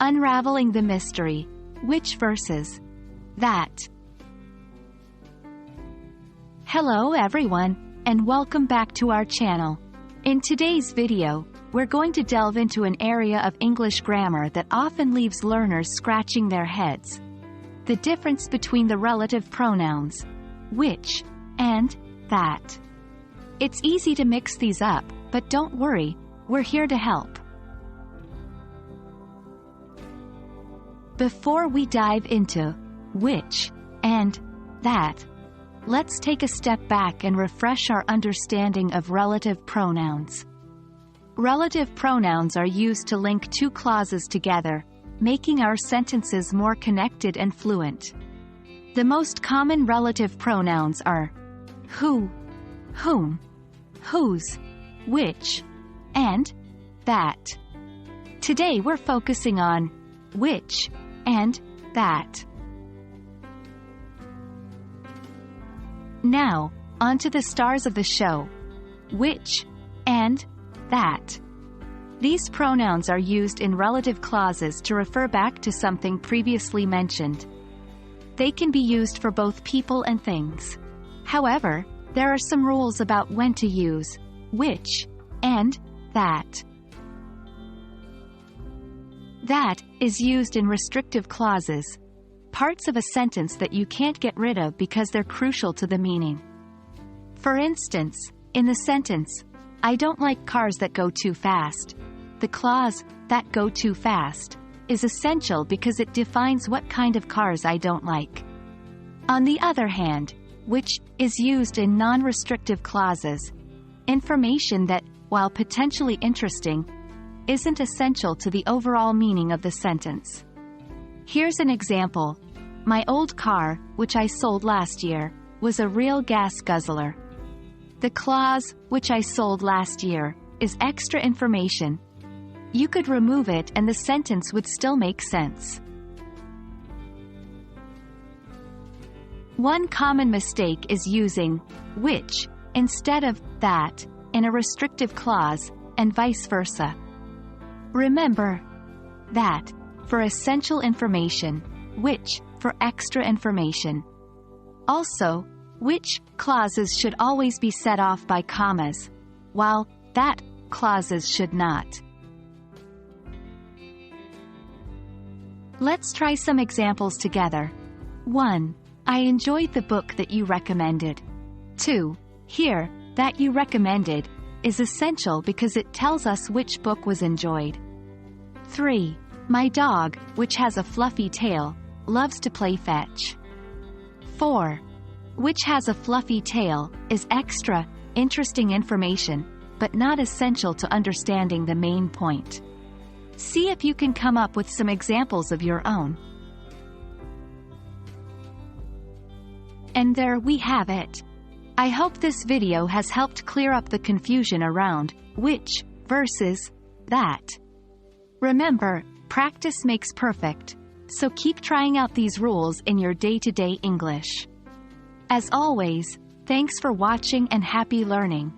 Unraveling the Mystery, which versus that. Hello everyone, and welcome back to our channel. In today's video, we're going to delve into an area of English grammar that often leaves learners scratching their heads. The difference between the relative pronouns, which, and that. It's easy to mix these up, but don't worry, we're here to help. Before we dive into which and that, let's take a step back and refresh our understanding of relative pronouns. Relative pronouns are used to link two clauses together, making our sentences more connected and fluent. The most common relative pronouns are who, whom, whose, which, and that. Today we're focusing on which and that. Now, on to the stars of the show. Which and that. These pronouns are used in relative clauses to refer back to something previously mentioned. They can be used for both people and things. However, there are some rules about when to use which and that. That is used in restrictive clauses, parts of a sentence that you can't get rid of because they're crucial to the meaning. For instance, in the sentence, I don't like cars that go too fast, the clause, that go too fast, is essential because it defines what kind of cars I don't like. On the other hand, which is used in non-restrictive clauses, information that, while potentially interesting, isn't essential to the overall meaning of the sentence. Here's an example. My old car, which I sold last year, was a real gas guzzler. The clause, which I sold last year, is extra information. You could remove it and the sentence would still make sense. One common mistake is using which instead of that in a restrictive clause, and vice versa. Remember, that for essential information, which for extra information. Also, which clauses should always be set off by commas, while that clauses should not. Let's try some examples together. 1. I enjoyed the book that you recommended. 2. Here, that you recommended, is essential because it tells us which book was enjoyed. 3. My dog, which has a fluffy tail, loves to play fetch. 4. Which has a fluffy tail, is extra, interesting information, but not essential to understanding the main point. See if you can come up with some examples of your own. And there we have it. I hope this video has helped clear up the confusion around which versus that. Remember, practice makes perfect, so keep trying out these rules in your day-to-day English. As always, thanks for watching and happy learning.